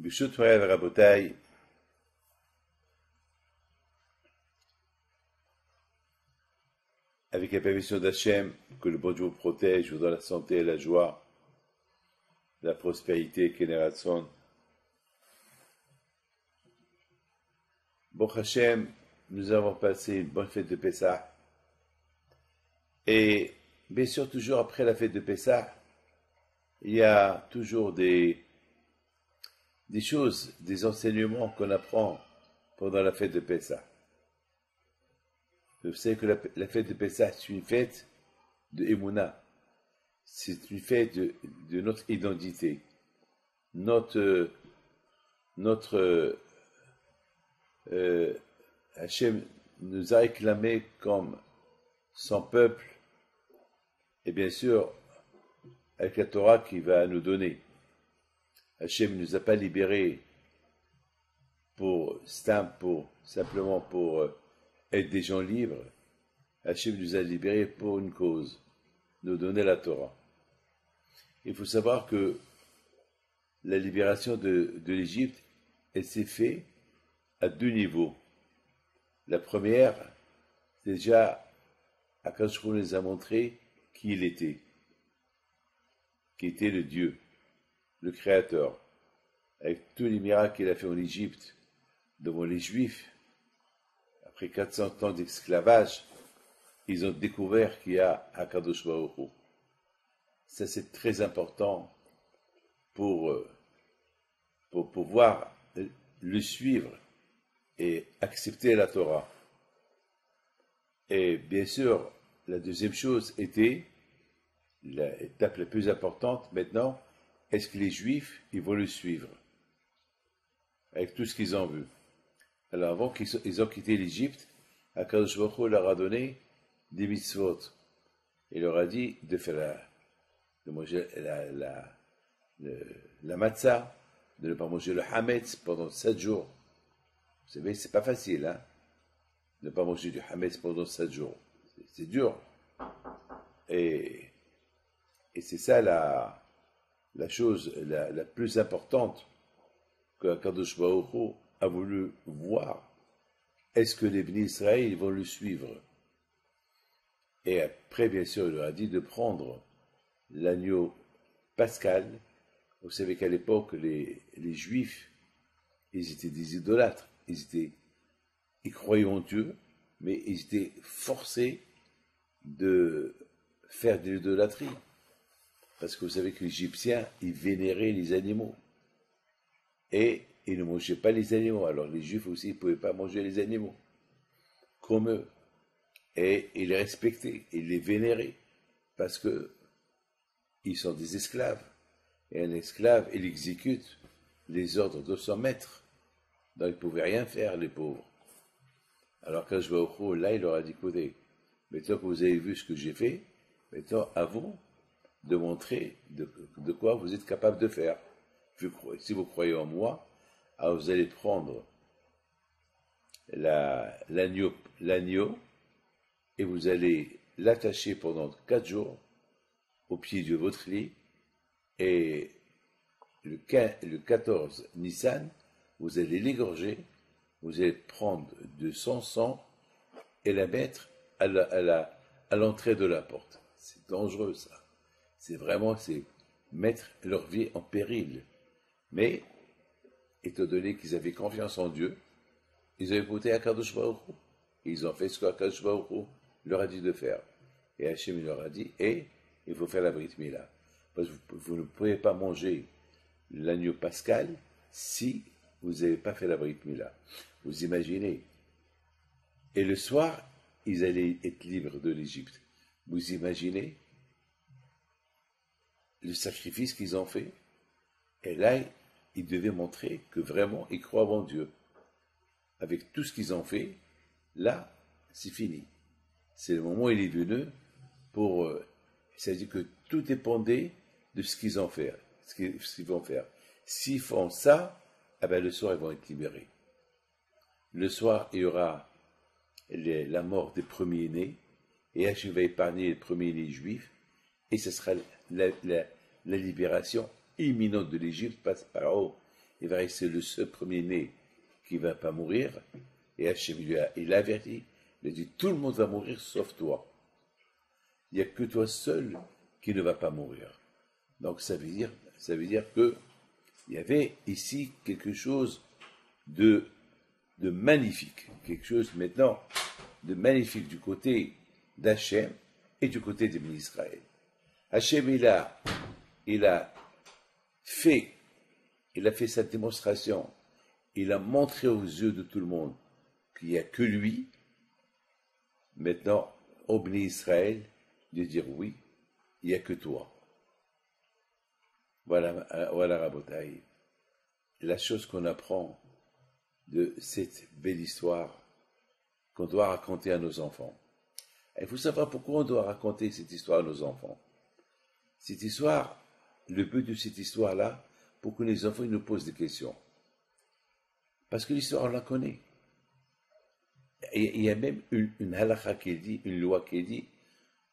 Bishut Moray Rabotai, avec la permission d'Hachem, que le bon Dieu vous protège, vous donne la santé et la joie, la prospérité, Keneratson. Bon Hachem, nous avons passé une bonne fête de Pessah. Et bien sûr, toujours après la fête de Pessah, il y a toujours des choses, des enseignements qu'on apprend pendant la fête de Pessah. Vous savez que la fête de Pessah, c'est une fête de Emouna. C'est une fête de notre identité. Hachem nous a réclamés comme son peuple, et bien sûr, avec la Torah qu'il va nous donner. Hachem ne nous a pas libérés simplement pour être des gens libres. Hachem nous a libérés pour une cause, nous donner la Torah. Il faut savoir que la libération de l'Égypte, elle s'est faite à deux niveaux. La première, déjà, Akadosh Baruch Hu nous a montré qui il était, qui était le Dieu, le Créateur, avec tous les miracles qu'il a fait en Égypte, devant les Juifs. Après 400 ans d'esclavage, ils ont découvert qu'il y a Akadosh Baruch Hu. Ça, c'est très important pour pouvoir le suivre et accepter la Torah. Et bien sûr, la deuxième chose était, l'étape la plus importante maintenant, est-ce que les Juifs, ils vont le suivre avec tout ce qu'ils ont vu. Alors avant qu'ils ont quitté l'Égypte, Akadosh Baruch Hu leur a donné des mitzvot. Il leur a dit de faire de manger la matzah, de ne pas manger le hametz pendant 7 jours. Vous savez, c'est pas facile, hein, de ne pas manger du hametz pendant 7 jours. C'est dur. Et c'est ça la chose la plus importante que Akadosh Baruch Hu a voulu voir. Est-ce que les bénis Israël vont le suivre? Et après, bien sûr, il leur a dit de prendre l'agneau pascal. Vous savez qu'à l'époque, les Juifs, ils étaient des idolâtres. Ils croyaient en Dieu, mais ils étaient forcés de faire de l'idolâtrie. Parce que vous savez que les Égyptiens, ils vénéraient les animaux. Et ils ne mangeaient pas les animaux. Alors les Juifs aussi, ils ne pouvaient pas manger les animaux, comme eux. Et ils les respectaient, ils les vénéraient, parce que ils sont des esclaves. Et un esclave, il exécute les ordres de son maître. Donc ils ne pouvaient rien faire, les pauvres. Alors quand je vais au Khou, là, il leur a dit, écoutez, maintenant que vous avez vu ce que j'ai fait, maintenant à vous de montrer de quoi vous êtes capable de faire. Si vous croyez en moi, alors vous allez prendre l'agneau et vous allez l'attacher pendant 4 jours au pied de votre lit, et le 14 Nissan, vous allez l'égorger, vous allez prendre de son sang et la mettre à l'entrée de la porte. C'est dangereux, ça. C'est mettre leur vie en péril. Mais, étant donné qu'ils avaient confiance en Dieu, ils ont écouté Akadosh Baruch Hu. Ils ont fait ce qu'Akadosh Baruch Hu leur a dit de faire. Et Hachem leur a dit, il faut faire la Brit Mila. Parce que vous ne pouvez pas manger l'agneau pascal si vous n'avez pas fait la Brit Mila. Vous imaginez. Et le soir, ils allaient être libres de l'Égypte. Vous imaginez le sacrifice qu'ils ont fait. Et là, ils devaient montrer que vraiment, ils croient en Dieu. Avec tout ce qu'ils ont fait, là, c'est fini. C'est le moment où il est venu pour... c'est-à-dire que tout dépendait de ce qu'ils vont faire. S'ils font ça, eh ben, le soir, ils vont être libérés. Le soir, il y aura la mort des premiers-nés, et Hachem va épargner les premiers-nés juifs, et ce sera la libération imminente de l'Égypte, parce que Pharaon, il va rester le seul premier-né qui ne va pas mourir. Et Hachem, il a averti, il a dit, tout le monde va mourir sauf toi. Il n'y a que toi seul qui ne va pas mourir. Donc ça veut dire que il y avait ici quelque chose de magnifique, quelque chose maintenant de magnifique du côté d'Hachem et du côté de Israël. Hachem, il a fait sa démonstration, il a montré aux yeux de tout le monde qu'il n'y a que lui. Maintenant, au Bnei Israël, de dire oui, il n'y a que toi. Voilà, Rabotaï, la chose qu'on apprend de cette belle histoire qu'on doit raconter à nos enfants. Il faut savoir pourquoi on doit raconter cette histoire à nos enfants. Cette histoire, le but de cette histoire-là, pour que les enfants ils nous posent des questions. Parce que l'histoire, on la connaît. Il y a même une halakha qui dit, une loi qui dit,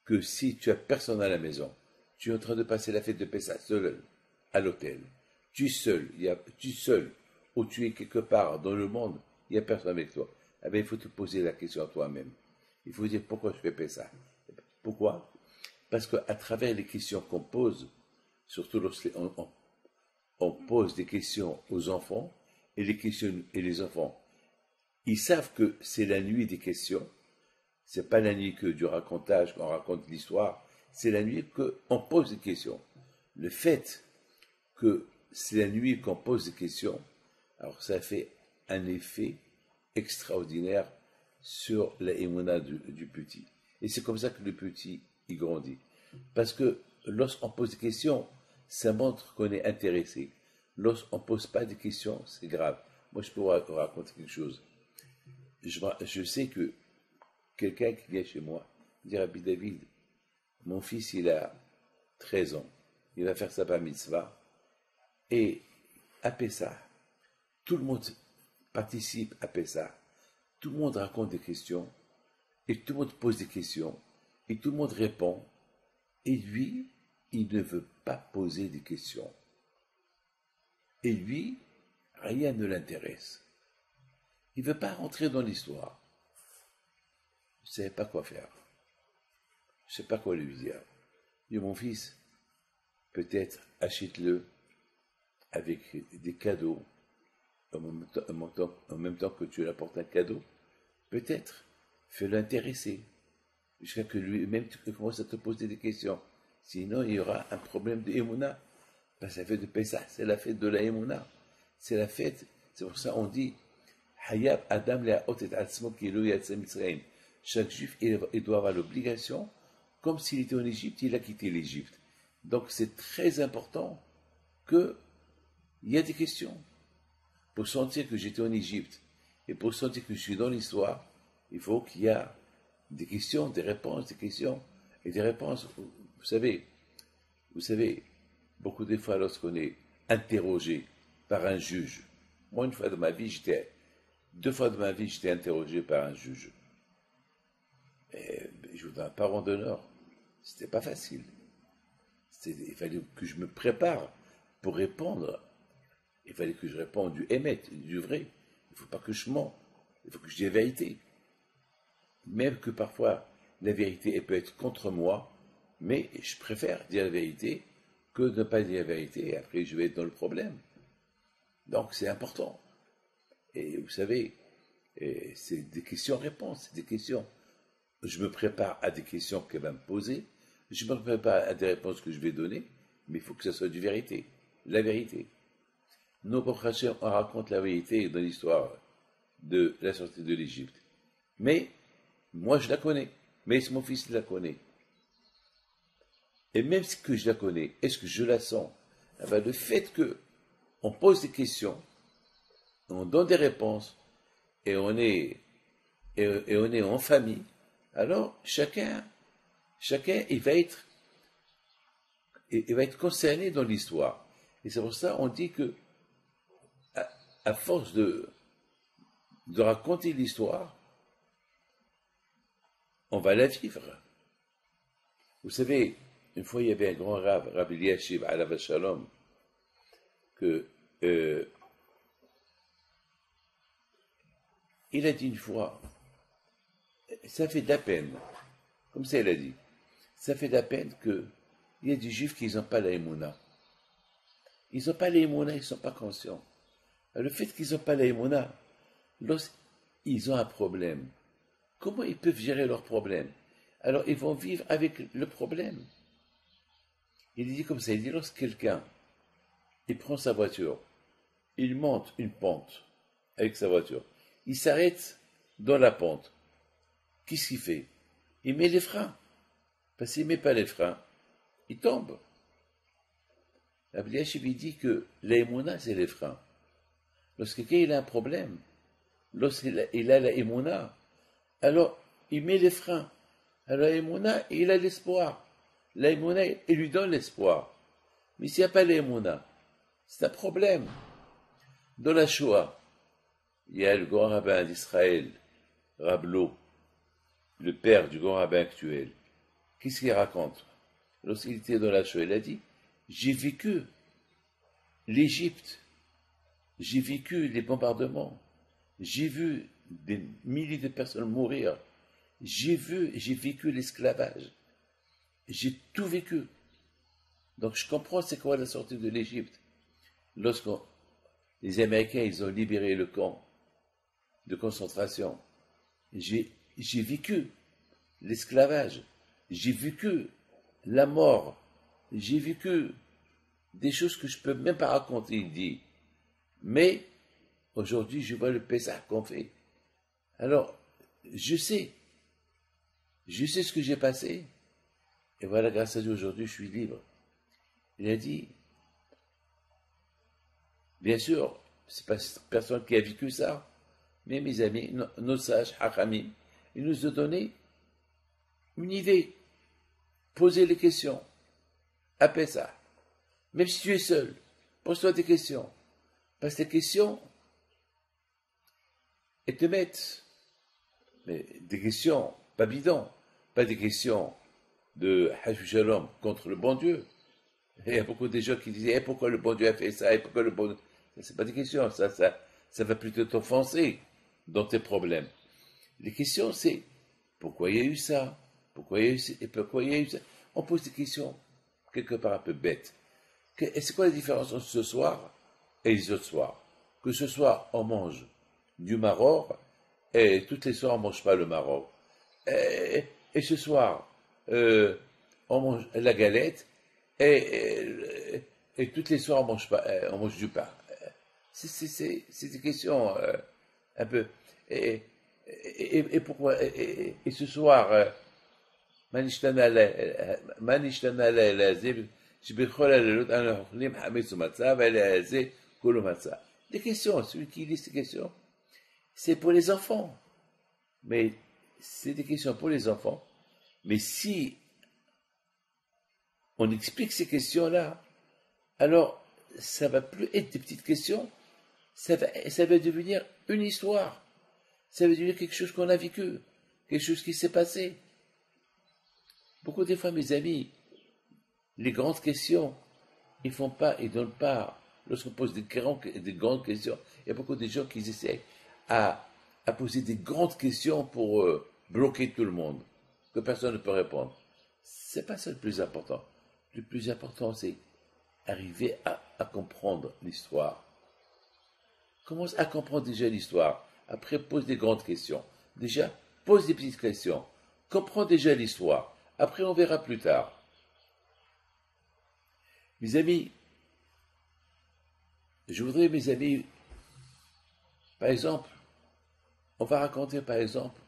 que si tu as personne à la maison, tu es en train de passer la fête de Pessah seul à l'hôtel, tu es seul, ou tu es quelque part dans le monde, il n'y a personne avec toi, eh bien, il faut te poser la question à toi-même. Il faut dire pourquoi je fais Pessah. Pourquoi? Parce qu'à travers les questions qu'on pose, surtout lorsqu'on pose des questions aux enfants, et les enfants, ils savent que c'est la nuit des questions. C'est pas la nuit que du racontage, qu'on raconte l'histoire, c'est la nuit qu'on pose des questions. Le fait que c'est la nuit qu'on pose des questions, alors ça fait un effet extraordinaire sur la émouna du petit. Et c'est comme ça que le petit, il grandit. Parce que lorsqu'on pose des questions, ça montre qu'on est intéressé. Lorsqu'on ne pose pas de questions, c'est grave. Moi, je peux vous raconter quelque chose. Je sais que quelqu'un qui vient chez moi dit Rabbi David, mon fils il a 13 ans, il va faire sa bar mitzvah, et à Pessah, tout le monde participe à Pessah, tout le monde raconte des questions, et tout le monde pose des questions, et tout le monde répond, et lui, il ne veut pas poser des questions. Et lui, rien ne l'intéresse. Il ne veut pas rentrer dans l'histoire. Je ne savais pas quoi faire. Je ne sais pas quoi lui dire. Je dis, mon fils, peut-être achète-le avec des cadeaux, en même temps que tu lui apportes un cadeau. Peut-être, fais-le intéresser. Jusqu'à que lui-même commence à te poser des questions. Sinon, il y aura un problème de Emouna. Parce que la fête de Pessah, c'est la fête de la Emouna. C'est la fête, c'est pour ça qu'on dit, Hayab Adam le'aot et atzmo kilu yatsa Mitzrayim. Chaque juif, il doit avoir l'obligation, comme s'il était en Égypte, il a quitté l'Égypte. Donc c'est très important qu'il y ait des questions. Pour sentir que j'étais en Égypte, et pour sentir que je suis dans l'histoire, il faut qu'il y ait des questions, des réponses, des questions, et des réponses. Vous savez, beaucoup de fois lorsqu'on est interrogé par un juge, moi deux fois de ma vie, j'étais interrogé par un juge. Et je vous donne un parent d'honneur. C'était pas facile. Il fallait que je me prépare pour répondre. Il fallait que je réponde du émet, du vrai. Il ne faut pas que je mens. Il faut que je dise la vérité. Même que parfois, la vérité elle peut être contre moi, mais je préfère dire la vérité que de ne pas dire la vérité. Et après, je vais être dans le problème. Donc, c'est important. Et vous savez, c'est des questions-réponses, c'est des questions. Je me prépare à des questions qu'elle va me poser, je me prépare à des réponses que je vais donner, mais il faut que ce soit du vérité, la vérité. Nous, pour Hachem, on raconte la vérité dans l'histoire de la sortie de l'Égypte. Mais, moi je la connais, mais mon fils la connaît. Et même si que je la connais, est-ce que je la sens? Eh bien, le fait qu'on pose des questions, on donne des réponses, et on est en famille, alors chacun il va être concerné dans l'histoire. Et c'est pour ça qu'on dit que à force de raconter l'histoire, on va la vivre. Vous savez, une fois il y avait un grand Rav Eliashiv Alav Shalom, que il a dit une fois, ça fait de la peine, comme ça il a dit, ça fait de la peine qu'il y a des juifs qui n'ont pas la émouna. Ils n'ont pas la émouna, ils ne sont pas conscients. Le fait qu'ils n'ont pas la émouna, lorsqu'ils ont un problème, comment ils peuvent gérer leur problème? Alors ils vont vivre avec le problème. Il dit comme ça, il dit lorsque quelqu'un, il prend sa voiture, il monte une pente avec sa voiture, il s'arrête dans la pente. Qu'est-ce qu'il fait? Il met les freins. Parce qu'il ne met pas les freins, il tombe. Rabbi Eliashib dit que l'émouna, c'est les freins. Lorsque quelqu'un a un problème, lorsqu'il a la émouna, alors il met les freins. Alors l'émouna, il a l'espoir. L'émouna, il lui donne l'espoir. Mais s'il n'y a pas l'émouna, c'est un problème. Dans la Shoah, il y a le grand rabbin d'Israël, Rablo, le père du grand rabbin actuel. Qu'est-ce qu'il raconte? Lorsqu'il était dans la Shoah, il a dit, j'ai vécu l'Égypte, j'ai vécu les bombardements, j'ai vu des milliers de personnes mourir, j'ai vécu l'esclavage, j'ai tout vécu. Donc je comprends c'est quoi la sortie de l'Égypte. Lorsque les Américains ils ont libéré le camp de concentration, j'ai vécu l'esclavage, j'ai vécu la mort, j'ai vécu des choses que je ne peux même pas raconter, il dit. Mais aujourd'hui, je vois le Pessah qu'on fait. Alors, je sais ce que j'ai passé. Et voilà, grâce à Dieu, aujourd'hui, je suis libre. Il a dit, bien sûr, c'est pas personne qui a vécu ça, mais mes amis, nos sages, Hachamim, ils nous ont donné une idée. Poser les questions à Pessah. Même si tu es seul, pose-toi des questions. Parce que les questions, elles te mettent, mais des questions pas bidons, pas des questions de Hashou Shalom contre le bon Dieu. Et il y a beaucoup de gens qui disaient pourquoi le bon Dieu a fait ça, et pourquoi le bon Dieu. C'est pas des questions, ça va plutôt t'offenser dans tes problèmes. Les questions, c'est pourquoi il y a eu ça, pourquoi il y a eu ça, et pourquoi il y a eu ça. On pose des questions quelque part un peu bêtes. Et c'est quoi la différence entre ce soir et les autres soirs? Que ce soir, on mange du maror, et toutes les soirs, on ne mange pas le maror. Et ce soir, on mange la galette, et toutes les soirs, on mange du pain. C'est des questions un peu. Et pourquoi? Et ce soir, des questions, celui qui lit ces questions, c'est pour les enfants. Mais c'est des questions pour les enfants. Mais si on explique ces questions-là, alors ça va plus être des petites questions, ça va devenir une histoire. Ça veut dire quelque chose qu'on a vécu, quelque chose qui s'est passé. Beaucoup de fois, mes amis, les grandes questions, ils donnent pas, lorsqu'on pose des grandes questions, il y a beaucoup de gens qui essaient à poser des grandes questions pour bloquer tout le monde, que personne ne peut répondre. C'est pas ça le plus important. Le plus important, c'est arriver à comprendre l'histoire. Commence à comprendre déjà l'histoire. Après, pose des grandes questions. Déjà, pose des petites questions. Comprends déjà l'histoire. Après, on verra plus tard. Mes amis, je voudrais, mes amis, par exemple, on va raconter, par exemple,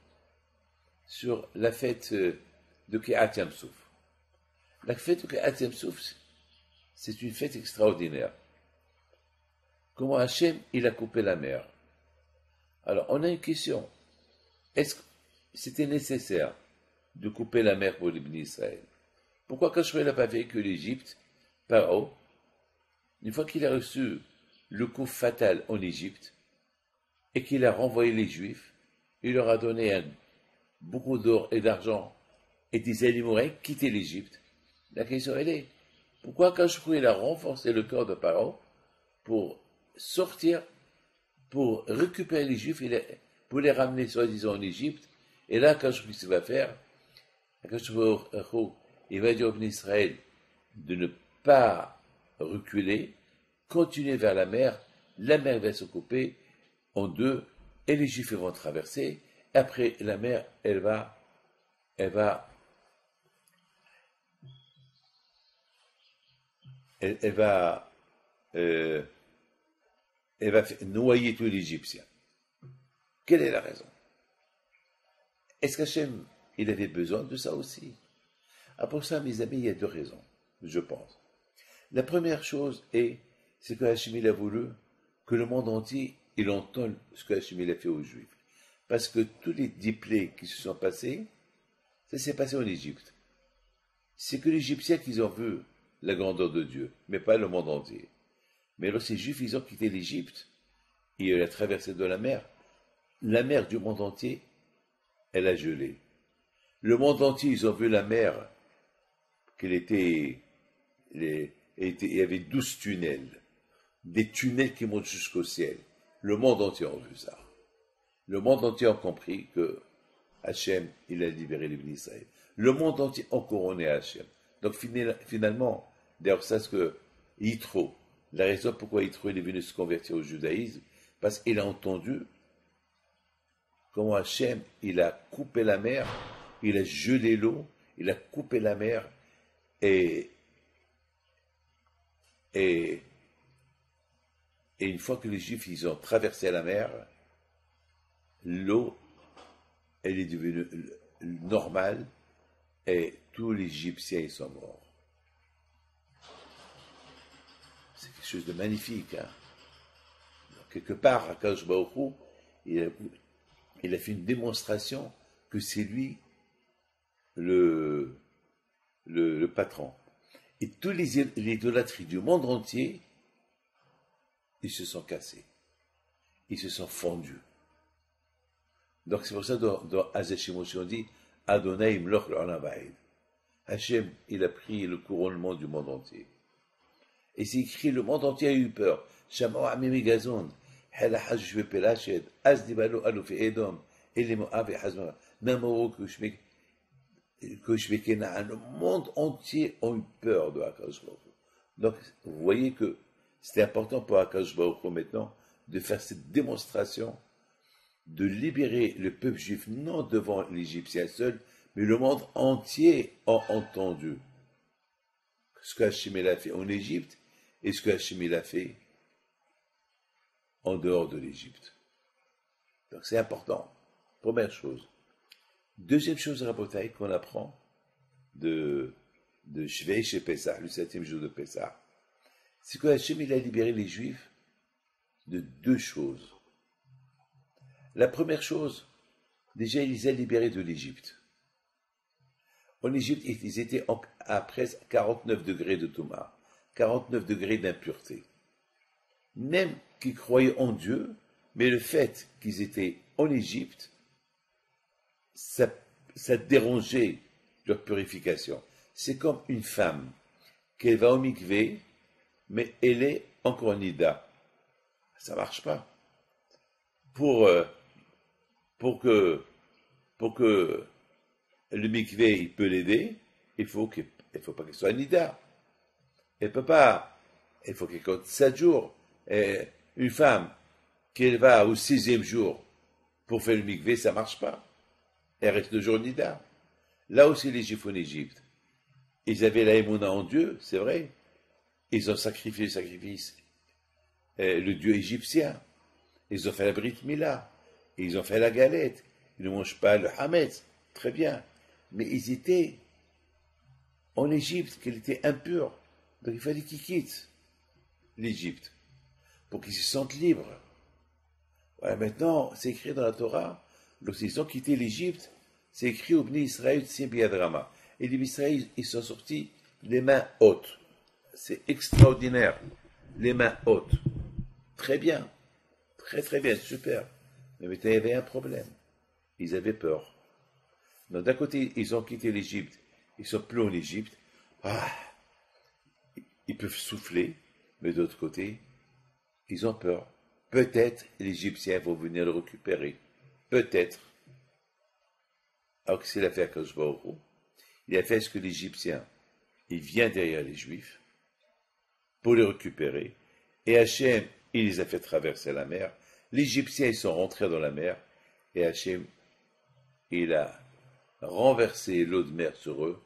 sur la fête de Kehat Yam Souf. La fête de Kehat Yam Souf, c'est une fête extraordinaire. Comment Hachem, il a coupé la mer. Alors, on a une question. Est-ce que c'était nécessaire de couper la mer pour les Bnei Israël? Pourquoi Kashoué n'a pas fait que l'Égypte, Paro, une fois qu'il a reçu le coup fatal en Égypte, et qu'il a renvoyé les Juifs, il leur a donné beaucoup d'or et d'argent, et des animaux quitter l'Égypte. La question, elle est, pourquoi Kashoué a renforcé le corps de Paro pour sortir, pour récupérer les Juifs, pour les ramener soi-disant en Égypte. Et là, qu'est-ce qu'il va faire? Il va dire au peuple d'Israël de ne pas reculer, continuer vers la mer va se couper en deux, et les Juifs vont traverser. Après, la mer, elle va elle va, euh, elle va noyer tous les Égyptiens. Quelle est la raison? Est-ce qu'Hachem, il avait besoin de ça aussi? Pour ça, mes amis, il y a deux raisons, je pense. La première chose c'est que Hachem, il a voulu que le monde entier, il entende ce que Hachem, il a fait aux Juifs. Parce que tous les 10 plaies qui se sont passées, ça s'est passé en Égypte. C'est que les Égyptiens qui ont vu la grandeur de Dieu, mais pas le monde entier. Mais alors ces Juifs, ils ont quitté l'Égypte, et la traversée de la mer du monde entier, elle a gelé. Le monde entier, ils ont vu la mer, il y avait 12 tunnels, des tunnels qui montent jusqu'au ciel. Le monde entier a vu ça. Le monde entier a compris que Hachem, il a libéré les bénis Israël. Le monde entier a couronné Hachem. Donc finalement, d'ailleurs, ça c'est que Yitro, la raison pourquoi Yitro est venu se convertir au judaïsme, parce qu'il a entendu comment Hachem, il a coupé la mer, il a gelé l'eau, il a coupé la mer, et une fois que les Juifs ils ont traversé la mer, l'eau, elle est devenue normale, et tous les Égyptiens ils sont morts. C'est quelque chose de magnifique. Hein? Quelque part, Akadosh Baruch Hu, il a fait une démonstration que c'est lui le patron. Et tous les idolâtries du monde entier, ils se sont cassés. Ils se sont fondus. Donc c'est pour ça dans Azeshim aussi on dit Adonai imloch l'olam va'ed. Hachem, il a pris le couronnement du monde entier. Et c'est écrit, le monde entier a eu peur. Shama amimi gazon, hela hajjwe pelashed, az dibalo aluf edom, ele moav et hazma, namoro kushmek, le monde entier a eu peur de Akadosh Baruch Hu. Donc, vous voyez que c'était important pour Akadosh Baruch Hu maintenant de faire cette démonstration, de libérer le peuple juif, non devant l'Égyptien seul, mais le monde entier a entendu ce qu'Hachem a fait en Égypte et ce qu'Hachem a fait en dehors de l'Égypte. Donc c'est important. Première chose. Deuxième chose, Rabotai, qu'on apprend de Shvei chez Pessah, le 7e jour de Pessah, c'est que Hachem a libéré les Juifs de deux choses. La première chose, déjà, il les a libérés de l'Égypte. En Égypte, ils étaient à presque 49 degrés de Touma, 49 degrés d'impureté. Même qu'ils croyaient en Dieu, mais le fait qu'ils étaient en Égypte, ça dérangeait leur purification. C'est comme une femme qui va au mikvé, mais elle est encore nida. Ça ne marche pas. Pour que le mikvé il peut l'aider, il faut pas qu'elle soit nida. Elle peut pas. Il faut qu'elle compte 7 jours. Et une femme qui va au 6e jour pour faire le mikvé, ça ne marche pas. Elle reste toujours nida. Là aussi, les Juifs en Égypte, ils avaient la émouna en Dieu, c'est vrai. Ils ont sacrifié le sacrifice, le Dieu égyptien. Ils ont fait la Brit Mila. Ils ont fait la galette. Ils ne mangent pas le hametz. Très bien. Mais ils étaient en Égypte, qu'elle était impure. Donc il fallait qu'ils quittent l'Égypte pour qu'ils se sentent libres. Voilà, maintenant, c'est écrit dans la Torah, lorsqu'ils ont quitté l'Égypte, c'est écrit au Bnei Israël Tsibiadrama. Et les Israël, ils sont sortis les mains hautes. C'est extraordinaire. Les mains hautes. Très bien. Très très bien, super. Mais maintenant, il y avait un problème. Ils avaient peur. Donc d'un côté, ils ont quitté l'Égypte. Ils sont plus en Égypte. Ils peuvent souffler. Mais d'autre côté, ils ont peur. Peut-être les Égyptiens vont venir le récupérer. peut-être, alors qu'est-ce qu'il a fait à Akadosh Baruch Hu? Il a fait ce que l'Égyptien, il vient derrière les Juifs pour les récupérer, et Hachem, il les a fait traverser la mer. L'Égyptien, ils sont rentrés dans la mer, et Hachem, il a renversé l'eau de mer sur eux,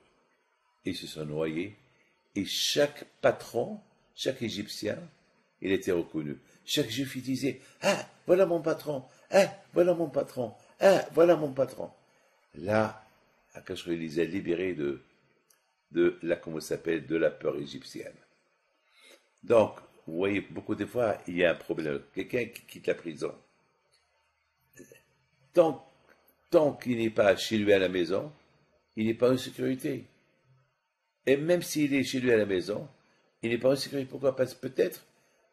et ils se sont noyés, et chaque patron, chaque Égyptien, il était reconnu. Chaque Juif, il disait, ah, voilà mon patron, ah, voilà mon patron, ah, voilà mon patron. Là, Akash il les a libérés de la, comment ça s'appelle, de la peur égyptienne. Donc, vous voyez, beaucoup de fois, il y a un problème. Quelqu'un qui quitte la prison, tant qu'il n'est pas chez lui à la maison, il n'est pas en sécurité. Et même s'il est chez lui à la maison, il n'est pas en sécurité. Pourquoi? Parce que peut-être,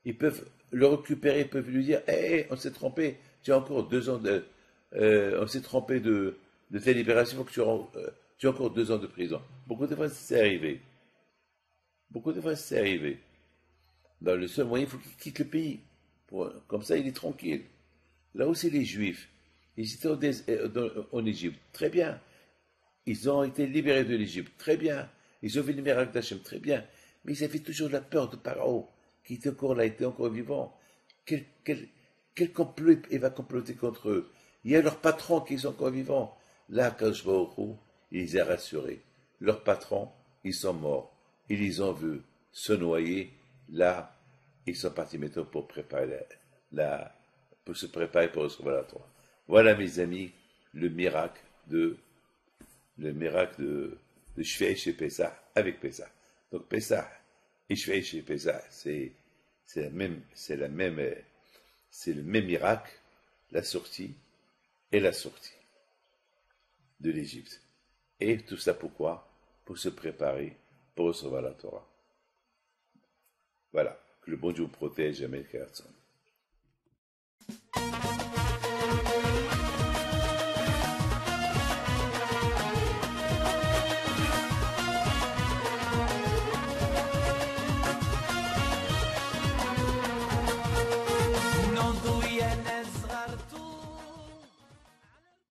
ils peuvent le récupérer, ils peuvent lui dire, hé, on s'est trompé, tu as encore 2 ans de... on s'est trompé de ta libération, il faut que tu as encore 2 ans de prison. Beaucoup de fois, c'est arrivé. Beaucoup de fois, c'est arrivé. Dans le seul moyen, il faut qu'il quitte le pays. Comme ça, il est tranquille. Là aussi, les Juifs, ils étaient en Égypte, très bien. Ils ont été libérés de l'Égypte, très bien. Ils ont vu le miracle d'Hachem, très bien. Mais ils avaient toujours la peur de Pharaon, qui était encore là, était encore vivant. Quel complot il va comploter contre eux? Il y a leurs patrons qui sont encore vivants. Là, Akadosh Baruch Hu, il les a rassurés. Leurs patrons, ils sont morts. Ils les ont vus se noyer. Là, ils sont partis maintenant pour préparer pour se préparer pour recevoir la Torah. Voilà, mes amis, le miracle de Shvei chez Pessah avec Pessah. Donc Pessah et Shvei chez Pessah, c'est le même miracle, la sortie de l'Égypte. Et tout ça pourquoi? Pour se préparer pour recevoir la Torah. Voilà, que le bon Dieu vous protège, Amen, Keratzon.